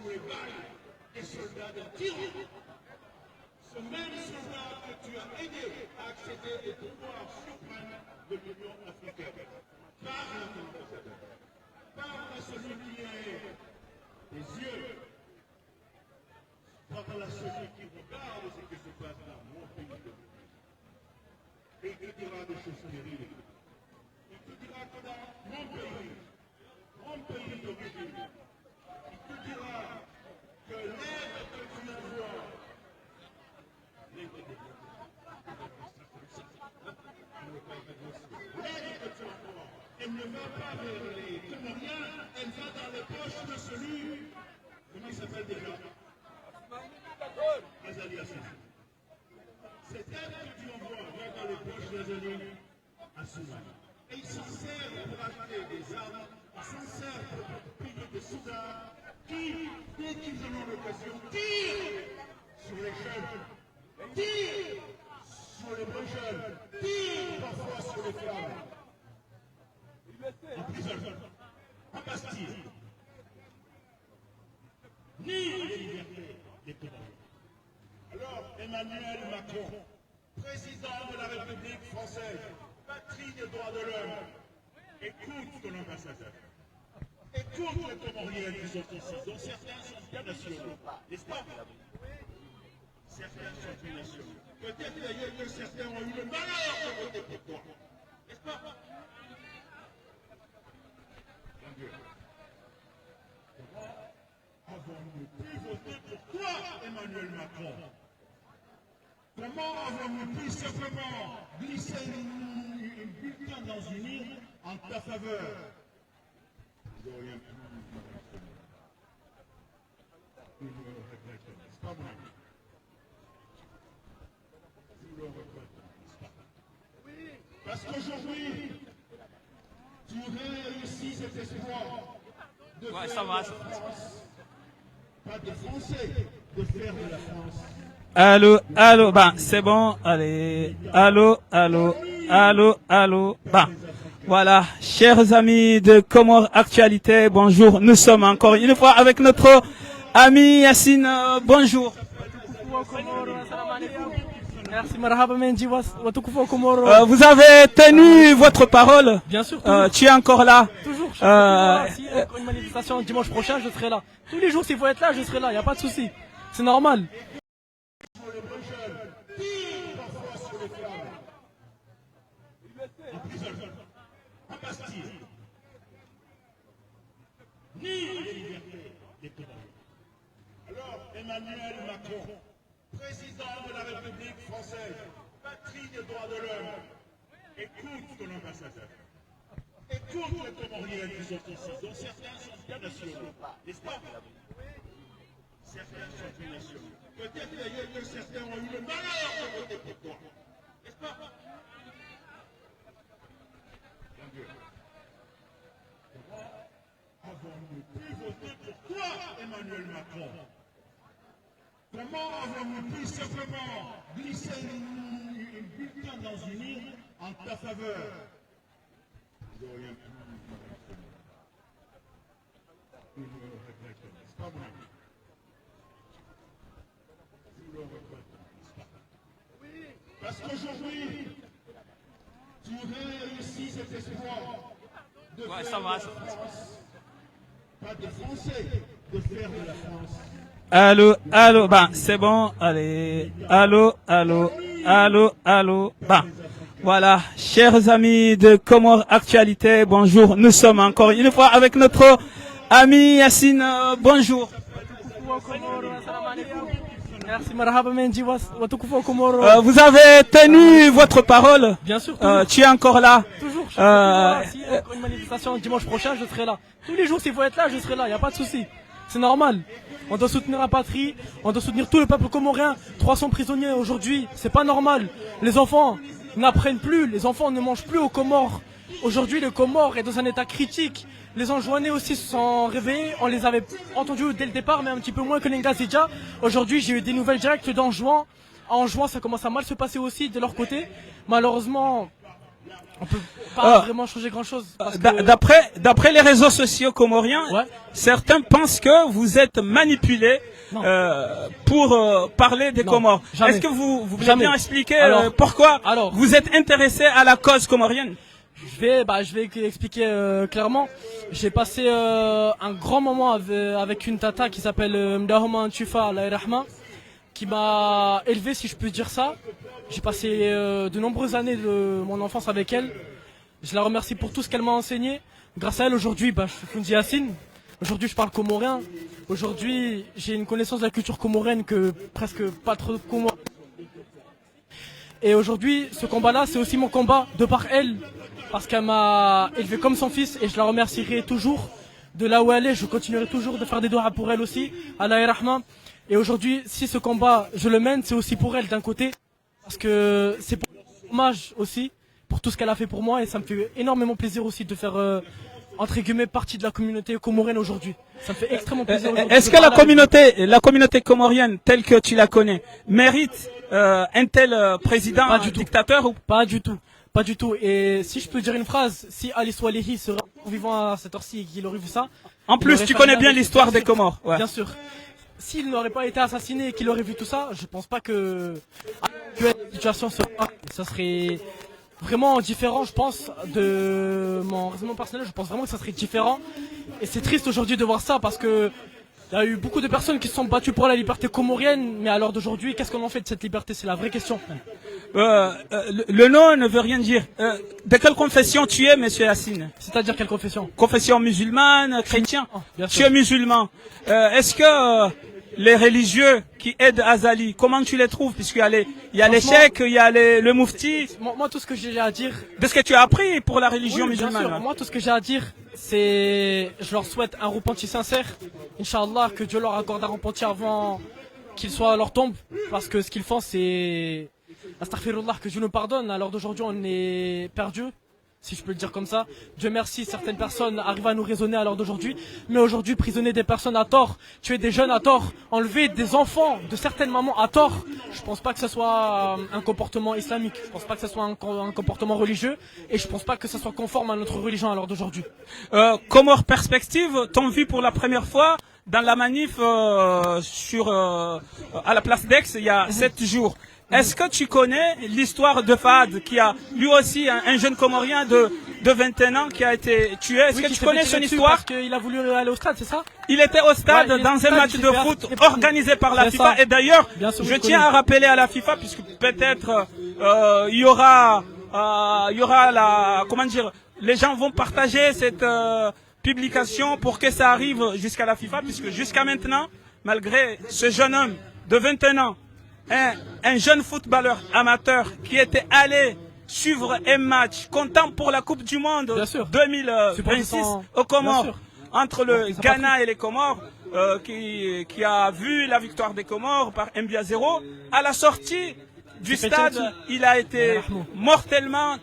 sous les balles des soldats de Syrie. Ce même soldat que tu as aidé à accéder au pouvoir suprême de l'Union africaine. Parle à ton ambassadeur. Parle à celui qui a des yeux. Parle à celui qui regarde ce qui se passe dans mon pays. Et il te dira des choses terribles. Il te dira que dans mon pays d'origine, il te dira que l'aide que tu envoies, l'aide que tu envoies, elle ne va pas vers les Comoriens, elle va dans les poches de celui, comment il s'appelle déjà? Azali Assoumani. Cette aide que tu envoies va dans les poches d'Azali Assoumani. Et il s'en sert pour acheter des armes, il s'en sert pour payer des soldats qui, dès qu'ils en ont l'occasion, tirent sur les jeunes, tirent sur les vrais jeunes, tirent parfois sur les femmes. En prison, en Bastille, ni les libertés des Comoriens. Alors, Emmanuel Macron, président de la République française, patrie des droits de l'homme, écoute ton ambassadeur. Écoute les Comoriens qui sont ici, dont certains sont bien nationaux, n'est-ce pas? Certains sont bien nationaux. Peut-être d'ailleurs que certains ont eu le malheur de voter pour toi, n'est-ce pas? Mon Dieu. Comment avons-nous pu voter pour toi, Emmanuel Macron? Comment avons-nous pu simplement glisser une bulletin dans une île en ta faveur? Nous aurions pu nous le regrettons, n'est-ce pas, mon ami? Nous le regrettons, n'est-ce pas? Parce qu'aujourd'hui, tu réussis cet espoir de faire de la France, pas des Français, de faire de la France. Allô, allô, ben c'est bon, allez, allô, allô, allô, allô, ben voilà, chers amis de Comores Actualité, bonjour, nous sommes encore une fois avec notre ami Yassine, bonjour. Merci, marhaba menji, Vous avez tenu votre parole. Bien sûr, tu es encore là. toujours. Si il y a une manifestation dimanche prochain, je serai là. Tous les jours, s'il faut être là, je serai là, il n'y a pas de souci. C'est normal. En Bastille, ni les libertés des Comoriens. Alors, Emmanuel Macron, président de la République française, patrie des droits de l'homme, écoute ton ambassadeur. Écoute les Comoriens qui sont ici, dont certains sont bien nationaux, n'est-ce pas? Certains sont bien nationaux. Peut-être d'ailleurs que certains ont eu le malheur de voter pour toi, n'est-ce pas? Mon Dieu. Comment avons-nous pu voter pour toi, Emmanuel Macron? Comment avons-nous pu simplement glisser une bulletin dans une île en ta faveur? Nous aurions pu nous le regrettons, n'est-ce pas, mon ami? Nous le regrettons, n'est-ce pas? Parce qu'aujourd'hui, tu réussis cet espoir de faire de la France, pas des Français, de faire de la France. Allô, allô, ben c'est bon, allez, allô, allô, allô, allô, ben voilà, chers amis de Comores Actualité, bonjour, nous sommes encore une fois avec notre ami Yassine, bonjour. Merci, marhaba menji, Vous avez tenu votre parole. Bien sûr, tu es encore là. toujours. Si il y a une manifestation dimanche prochain, je serai là. Tous les jours, s'il faut être là, je serai là, il n'y a pas de souci. C'est normal. On doit soutenir la patrie, on doit soutenir tout le peuple comorien. 300 prisonniers aujourd'hui, c'est pas normal. Les enfants n'apprennent plus, les enfants ne mangent plus aux Comores. Aujourd'hui, le Comore est dans un état critique. Les Anjouanais aussi se sont réveillés. On les avait entendus dès le départ, mais un petit peu moins que les Ngazidja. Aujourd'hui, j'ai eu des nouvelles directes d'Anjouan. En juin, ça commence à mal se passer aussi de leur côté. Malheureusement, On peut pas vraiment changer grand-chose. D'après les réseaux sociaux comoriens, Ouais. certains pensent que vous êtes manipulé Non. pour parler des Non, Comores. jamais. Est-ce que vous voulez Jamais. bien expliquer Alors- pourquoi alors- vous êtes intéressé à la cause comorienne? Je vais expliquer clairement. J'ai passé un grand moment avec une tata qui s'appelle Mdahoma Antufa Allah Rahma, qui m'a élevé, si je peux dire ça. J'ai passé de nombreuses années de mon enfance avec elle. Je la remercie pour tout ce qu'elle m'a enseigné. Grâce à elle, aujourd'hui, je suis Fundi Yassine. Aujourd'hui, je parle comorien. Aujourd'hui, j'ai une connaissance de la culture comorienne que presque pas trop de Comores. Et aujourd'hui, ce combat-là, c'est aussi mon combat de par elle. Parce qu'elle m'a élevé comme son fils et je la remercierai toujours. De là où elle est, je continuerai toujours de faire des doigts pour elle aussi. Allah Rahman. Et aujourd'hui, si ce combat, je le mène, c'est aussi pour elle d'un côté. Parce que c'est pour hommage aussi, pour tout ce qu'elle a fait pour moi. Et ça me fait énormément plaisir aussi de faire, entre guillemets, partie de la communauté comorienne aujourd'hui. Ça me fait extrêmement plaisir aujourd'hui. Est-ce que la communauté comorienne, telle que tu la connais, mérite un tel président, Pas un du tout. dictateur ou... Pas du tout. Pas du tout. Et si je peux dire une phrase, si Ali Swalehi serait vivant à cette heure-ci et qu'il aurait vu ça. En plus, tu connais bien l'histoire des Comores. Ouais. Bien sûr. S'il n'aurait pas été assassiné et qu'il aurait vu tout ça, je pense pas que la situation ça serait vraiment différent, je pense, de mon raisonnement personnel. Je pense vraiment que ça serait différent. Et c'est triste aujourd'hui de voir ça parce que il y a eu beaucoup de personnes qui se sont battues pour la liberté comorienne, mais à l'heure d'aujourd'hui, qu'est-ce qu'on en fait de cette liberté? C'est la vraie question. Le nom ne veut rien dire. De quelle confession tu es, monsieur Yassine? C'est-à-dire quelle confession? Confession musulmane, chrétien? Bien Tu sûr. es musulman. Est-ce que les religieux qui aident Azali, comment tu les trouves? Puisqu'il y a les Franchement- cheikh, il y a le mufti. Moi, tout ce que j'ai à dire, De ce que tu as appris pour la religion oui, bien musulmane. sûr. Moi, tout ce que j'ai à dire, c'est, je leur souhaite un repenti sincère. Inch'Allah, que Dieu leur accorde un repenti avant qu'ils soient à leur tombe. Parce que ce qu'ils font, c'est, astaghfirullah, que Dieu nous pardonne. À l'heure d'aujourd'hui, on est perdu, si je peux le dire comme ça. Dieu merci, certaines personnes arrivent à nous raisonner à l'heure d'aujourd'hui. Mais aujourd'hui, prisonnier des personnes à tort, tuer des jeunes à tort, enlever des enfants de certaines mamans à tort. Je pense pas que ce soit un comportement islamique. Je pense pas que ce soit un comportement religieux. Et je pense pas que ce soit conforme à notre religion à l'heure d'aujourd'hui. Comores Perspective t'ont vu pour la première fois dans la manif à la place d'Aix il y a 7 jours. Est-ce que tu connais l'histoire de Fahad, qui a lui aussi un jeune Comorien de 21 ans qui a été tué? Est-ce Oui, que qui tu s'est connais fait son tirer dessus histoire? parce qu'il a voulu aller au stade, c'est ça? Il était au stade Ouais, il est dans au un stade, match il de s'est fait foot arrêter. organisé par la C'est FIFA. ça. Et d'ailleurs, Bien sûr, je je tiens connais. à rappeler à la FIFA, puisque peut-être il y aura la, comment dire, les gens vont partager cette publication pour que ça arrive jusqu'à la FIFA, puisque jusqu'à maintenant, malgré ce jeune homme de 21 ans, un jeune footballeur amateur qui était allé suivre un match comptant pour la Coupe du Monde Bien sûr. 2026 aux Comores, Bien sûr. entre le C'est Ghana et les Comores, qui a vu la victoire des Comores par 1-0. À la sortie du C'est stade, Petit. il a été Rahmou. mortellement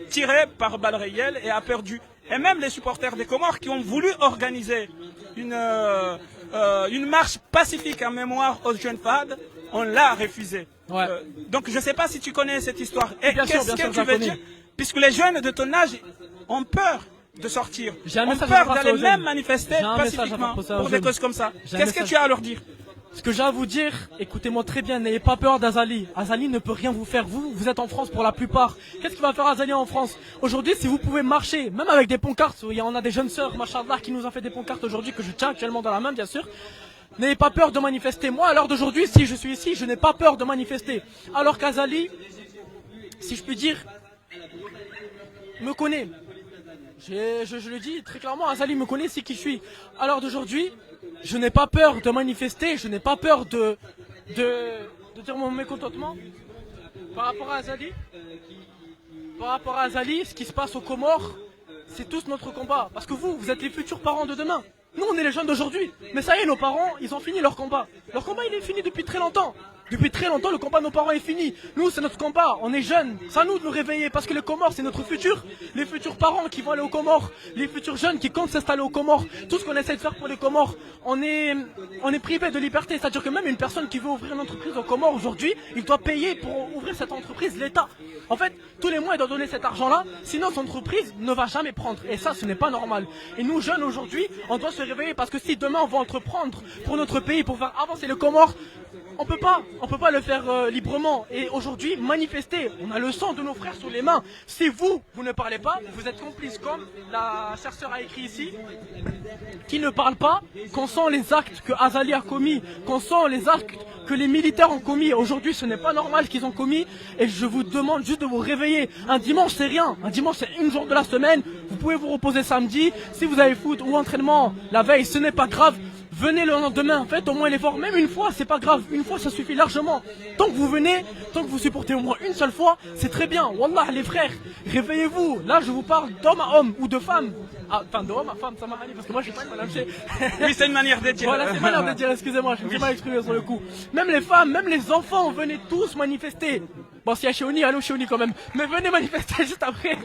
tiré par balle réelle et a perdu. Et même les supporters des Comores qui ont voulu organiser une marche pacifique en mémoire aux jeunes Fahad, on l'a refusé. Ouais. Donc je ne sais pas si tu connais cette histoire. Et Bien sûr, qu'est-ce bien que sûr, tu je la veux connais. dire? Puisque les jeunes de ton âge ont peur de sortir, J'ai un ont message à peur passer d'aller aux jeunes. même manifester J'ai un message à pacifiquement passer aux pour des jeunes. causes comme ça. J'ai un Qu'est-ce que message. tu as à leur dire? Ce que j'ai à vous dire, écoutez-moi très bien, n'ayez pas peur d'Azali. Azali ne peut rien vous faire. Vous êtes en France pour la plupart. Qu'est-ce qui va faire Azali en France? Aujourd'hui, si vous pouvez marcher, même avec des pancartes, il y en a des jeunes sœurs, machallah, qui nous ont fait des pancartes aujourd'hui que je tiens actuellement dans la main, bien sûr. N'ayez pas peur de manifester. Moi, à l'heure d'aujourd'hui, si je suis ici, je n'ai pas peur de manifester. Alors qu'Azali, si je puis dire, me connaît. Je le dis très clairement, Azali me connaît, c'est qui je suis. À l'heure d'aujourd'hui, je n'ai pas peur de manifester, je n'ai pas peur de dire mon mécontentement par rapport à Azali. Par rapport à Azali, ce qui se passe aux Comores, c'est tous notre combat. Parce que vous êtes les futurs parents de demain. Nous, on est les jeunes d'aujourd'hui. Mais ça y est, nos parents, ils ont fini leur combat. Leur combat, il est fini depuis très longtemps. Depuis très longtemps, le combat de nos parents est fini. Nous, c'est notre combat. On est jeunes. C'est à nous de nous réveiller parce que les Comores, c'est notre futur. Les futurs parents qui vont aller aux Comores, les futurs jeunes qui comptent s'installer aux Comores, tout ce qu'on essaie de faire pour les Comores, on est privé de liberté. C'est-à-dire que même une personne qui veut ouvrir une entreprise aux Comores aujourd'hui, il doit payer pour ouvrir cette entreprise, l'État. En fait, tous les mois, il doit donner cet argent-là, sinon son entreprise ne va jamais prendre. Et ça, ce n'est pas normal. Et nous, jeunes, aujourd'hui, on doit se réveiller parce que si demain, on va entreprendre pour notre pays, pour faire avancer les Comores, on peut pas le faire librement. Et aujourd'hui, manifester, on a le sang de nos frères sur les mains. Si vous ne parlez pas, vous êtes complice, comme la chercheure a écrit ici, qui ne parle pas, qu'on sent les actes que Azali a commis, qu'on sent les actes que les militaires ont commis. Aujourd'hui, ce n'est pas normal ce qu'ils ont commis. Et je vous demande juste de vous réveiller. Un dimanche, c'est rien. Un dimanche, c'est une jour de la semaine. Vous pouvez vous reposer samedi. Si vous avez foot ou entraînement la veille, ce n'est pas grave. Venez le lendemain, faites au moins l'effort. Même une fois, c'est pas grave. Une fois, ça suffit largement. Tant que vous venez, tant que vous supportez au moins une seule fois, c'est très bien. Wallah, les frères, réveillez-vous. Là, je vous parle d'homme à homme ou de femme. Ah, enfin, de homme à femme, ça m'a allé parce que moi, je suis pas une madame. Oui, c'est une manière de dire. Voilà, c'est une manière de dire, excusez-moi, je me suis mal exprimé sur le coup. Même les femmes, même les enfants, venez tous manifester. Bon, s'il y a Chéoni, allô Chéoni quand même. Mais venez manifester juste après.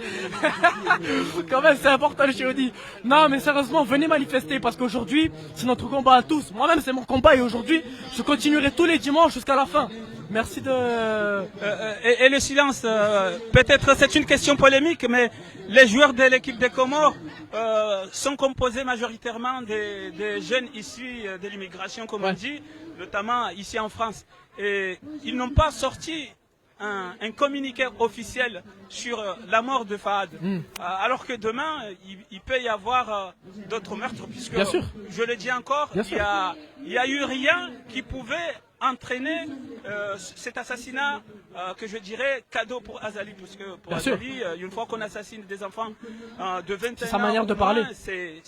Quand même, c'est important le Chéoni. Non, mais sérieusement, venez manifester parce qu'aujourd'hui, c'est notre combat à tous. Moi-même, c'est mon combat et aujourd'hui, je continuerai tous les dimanches jusqu'à la fin. Merci de... Et le silence, peut-être c'est une question polémique, mais les joueurs de l'équipe des Comores sont composés majoritairement des jeunes issus de l'immigration, comme on dit, notamment ici en France. Et ils n'ont pas sorti un communiqué officiel sur la mort de Fahad. Alors que demain, il peut y avoir d'autres meurtres, puisque, bien sûr, je le dis encore, il y a eu rien qui pouvait entraîner cet assassinat que je dirais cadeau pour Azali, parce que pour Azali, une fois qu'on assassine des enfants de 21 ans, c'est sa manière de parler. C'est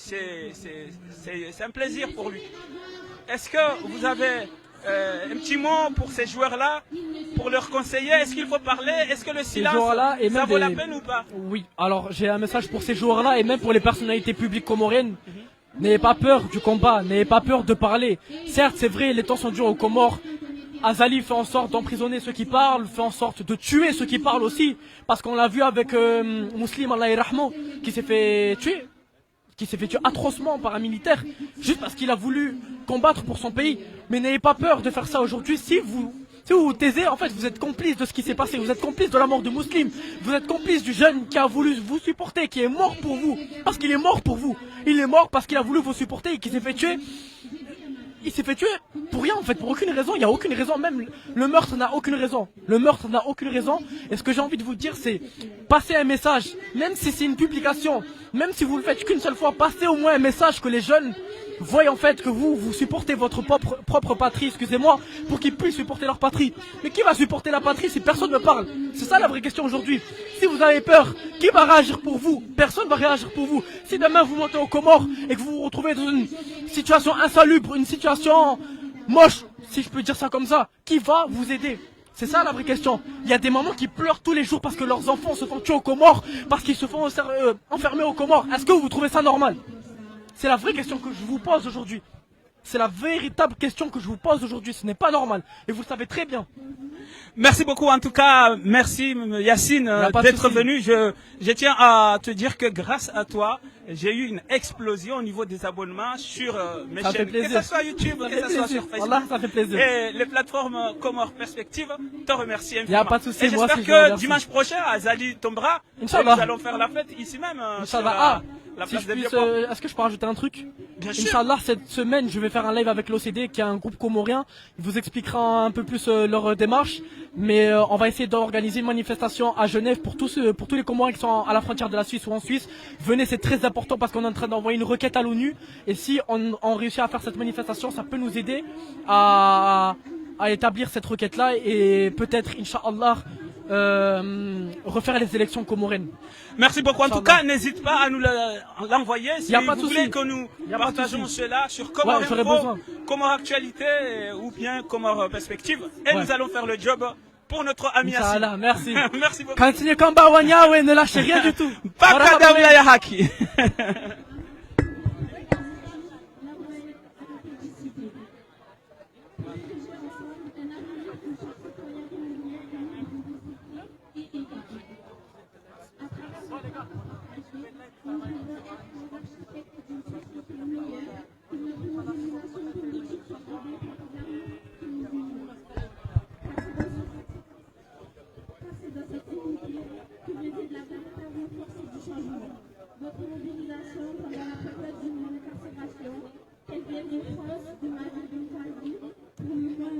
un plaisir pour lui. Est-ce que vous avez un petit mot pour ces joueurs-là, pour leur conseiller? Est-ce qu'il faut parler? Est-ce que le silence, ça vaut la peine ou pas? Oui, alors j'ai un message pour ces joueurs-là et même pour les personnalités publiques comoriennes. N'ayez pas peur du combat, n'ayez pas peur de parler. Certes, c'est vrai, les temps sont durs aux Comores. Azali fait en sorte d'emprisonner ceux qui parlent, fait en sorte de tuer ceux qui parlent aussi. Parce qu'on l'a vu avec Muslim Allah Rahman, qui s'est fait tuer atrocement par un militaire, juste parce qu'il a voulu combattre pour son pays. Mais n'ayez pas peur de faire ça aujourd'hui. Si vous vous taisez, en fait, vous êtes complice de ce qui s'est passé. Vous êtes complice de la mort de Muslim. Vous êtes complice du jeune qui a voulu vous supporter, qui est mort pour vous. Parce qu'il est mort pour vous. Il est mort parce qu'il a voulu vous supporter et qu'il s'est fait tuer. Il s'est fait tuer pour rien, en fait, pour aucune raison. Il n'y a aucune raison. Même le meurtre n'a aucune raison. Le meurtre n'a aucune raison. Et ce que j'ai envie de vous dire, c'est passer un message. Même si c'est une publication, même si vous le faites qu'une seule fois, passez au moins un message que les jeunes voient en fait que vous supportez votre propre patrie, excusez-moi, pour qu'ils puissent supporter leur patrie. Mais qui va supporter la patrie si personne ne parle? C'est ça la vraie question aujourd'hui. Si vous avez peur, qui va réagir pour vous? Personne ne va réagir pour vous. Si demain vous montez aux Comores et que vous vous retrouvez dans une situation insalubre, une situation moche, si je peux dire ça comme ça, qui va vous aider? C'est ça la vraie question. Il y a des mamans qui pleurent tous les jours parce que leurs enfants se font tuer aux Comores, parce qu'ils se font enfermer aux Comores. Est-ce que vous trouvez ça normal? C'est la vraie question que je vous pose aujourd'hui. C'est la véritable question que je vous pose aujourd'hui. Ce n'est pas normal. Et vous le savez très bien. Merci beaucoup. En tout cas, merci Yacine d'être venu. Je tiens à te dire que grâce à toi, j'ai eu une explosion au niveau des abonnements sur mes chaînes. Que ce soit YouTube, que ce soit sur Facebook. Voilà, ça fait plaisir. Et les plateformes Comores Perspective te remercient infiniment. Il n'y a pas de souci. Et j'espère que dimanche prochain, Azali tombera. Inch'Allah. Nous allons faire la fête ici même. Inch'Allah. Si est-ce que je peux rajouter un truc? Bien sûr. Inch'Allah, cette semaine, je vais faire un live avec l'OCD, qui est un groupe comorien. Il vous expliquera un peu plus leur démarche. Mais on va essayer d'organiser une manifestation à Genève pour tous les Comoriens qui sont à la frontière de la Suisse ou en Suisse. Venez, c'est très important parce qu'on est en train d'envoyer une requête à l'ONU. Et si on réussit à faire cette manifestation, ça peut nous aider à établir cette requête-là et peut-être, Inch'Allah, refaire les élections comoriennes. Merci beaucoup. En tout cas, n'hésite pas à nous l'envoyer si vous voulez que nous partageons cela sur Comores Info, Comores Actualité ou bien Comores Perspective. Et nous allons faire le job pour notre ami Yacine. Merci. Merci beaucoup. Continuez comme Bawanya, ne lâchez rien du tout. Pakadawla Yahaki. l'importance de ma vie de famille pour le bien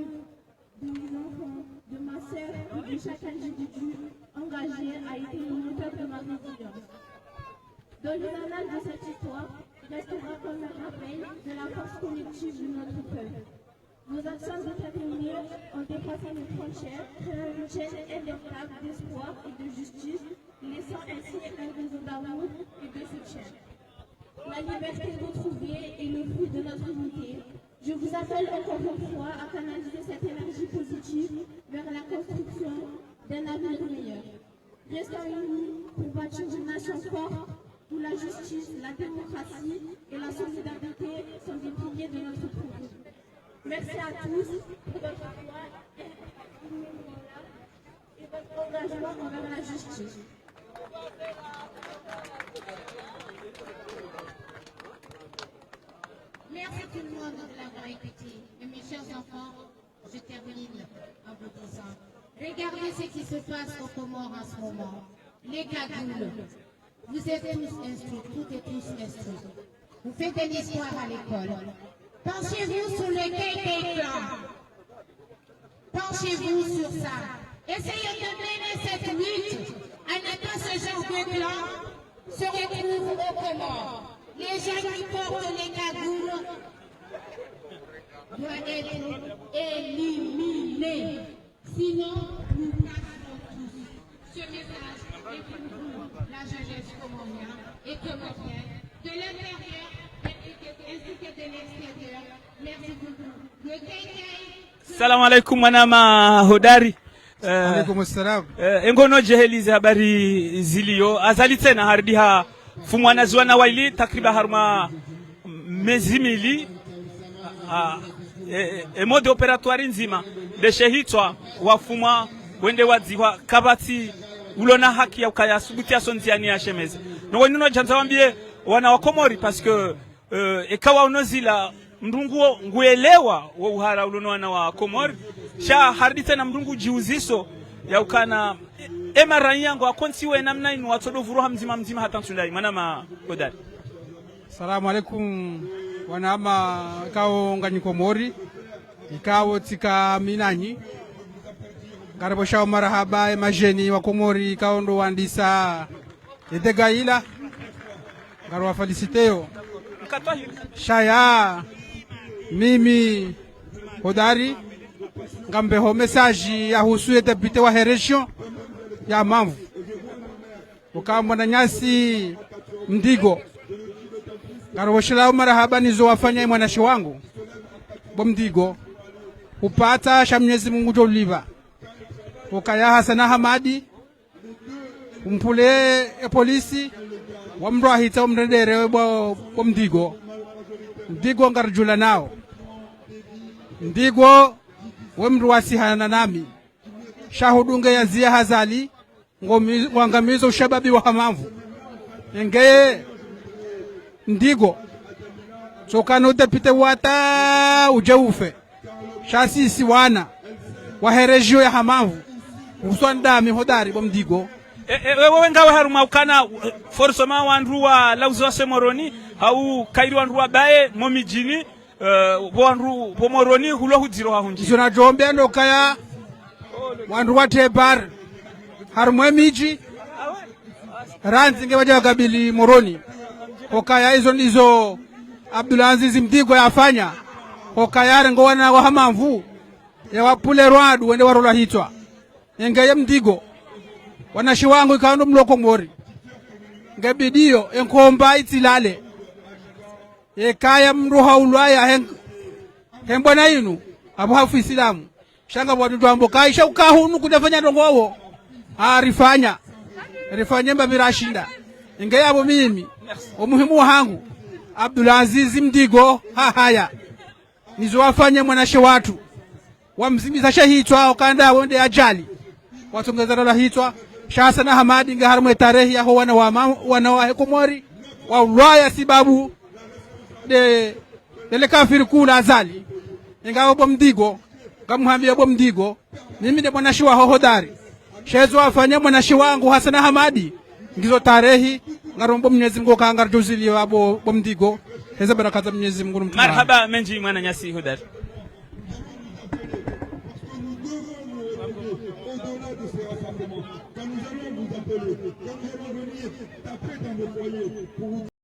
de mes enfants, de ma sœur et de chaque individu engagé a été le moteur de ma résilience. Dans les annales de cette histoire, restera comme un rappel de la force collective de notre peuple. Nos actions déterminées ont dépassé les frontières, créant une chaîne indétructible d'espoir et de justice, laissant ainsi un réseau d'amour et de soutien. La liberté retrouvée est le fruit de notre unité. Je vous appelle encore une fois à canaliser cette énergie positive vers la construction d'un avenir meilleur. Restons unis pour bâtir une nation forte où la justice, la démocratie et la solidarité sont des piliers de notre progrès. Merci à tous pour votre foi et votre engagement envers la justice. Merci tout le monde de l'avoir écouté. Et mes chers enfants, je termine en vous disant, regardez ce qui se passe aux Comores en ce moment. Les cagoules. Vous êtes tous instruits, toutes et tous instruits. Vous faites de l'histoire à l'école. Penchez-vous sur le quai des clans. Penchez-vous sur ça. Essayez de mener cette lutte à ne pas ce genre de clan se retrouve aux Comores. Les gens qui portent les cagoules doivent être éliminés. Sinon, nous passerons tous. Ce message est pour vous, la jeunesse comorienne et comorienne, de l'intérieur ainsi que de l'extérieur. Merci beaucoup. Le KK. Salamu alaikum mwanama hodari. Alaikum assalam. Engono jehelize habari zilio azali tena hardiha fumwana zwana waili takriban harma mezimili mode operatoire nzima deshehitwa wafumwa wende wadziwa kabati ulona haki ya ukaya subutia sonziani ya shemeze no wenino janza wambie wana wakomori parce que ekawa unozila mdungu nguelewa wa uhara ulono wana wa komori sha hardite na mdungu jiuziso ya ukana emarai yangu akonsiwe namna inu watodovuruha mzima hata ntulai manama hodari. Salamu alaikum wanama kao ngani Komori ikao tika minanyi karabo shao marahaba majeni wa Komori ikao ndo wandisa edegaila garwa feliciteo shaya mimi hodari ngambeho message ya husu depute wa region ya Mamvu ukamba na nyasi Mdigo garoshela marahaba nizo wafanya mwanashi wangu bomdigo upata sha Mwenyezi Mungu joliva ukaya Hasana Hamadi umpule polisi wamro ahita umredere bomdigo Mdigo ngarjula nao Mdigo wemru wasihana nami shahudunge ya zia hazali ngamizo ushababi wa Mamvu ngeye Ndigo sokano depute wata ujeufe shasisi wana wa region ya Mamvu uswandami hodari bomdigo wewe ngawe haruma ukana forsoma wanruwa lauzo semoroni au kairi wanruwa bae momijini wanru pomoroni hulo hudiro hahunji zona jombe ndo kaya wanruwa tebar harumwe miji ranzi ngewaja kabili moroni hokaya hizo ndizo Abdulaziz Mdigo yafanya hokaya ngwana wa Mamvu ya wapule rwadu wende warola hitwa ngeye Mdigo wanashi wangu ikando mloko Mori ngabidio enkomba itilale ekaya mruha ulaya hembona inu abo hafu Islamu shanga watu twambo kaisha ukahunu kudafanya ndongowo rifanya mbabirashinda ngeye abo mimi umuhimu wangu Abdulaziz Mdigo haya nizo wafanye mwanashi watu wamzimiza shahitwa ukanda wende ajali watongezana la hitwa Hasana Hamadi ngaharumwe tarehe ya wana wa Komori wa ulaya sibabu de kafiri kula azali ingawa bomdigo kamhambia bomdigo mimi de mwanashi wa hodari shezo afanya mwanashi wangu Hasana Hamadi ngizo tarehe ngarombo Mwenyezi Mungu kangar juzili wabo bomdigo hizo baraka za Mwenyezi Mungu mtukufu. Marhaba Menji mwana nyasi Hudar. Au-delà de ces rassemblements, quand nous allons vous appeler, quand nous allons venir taper dans vos foyers pour vous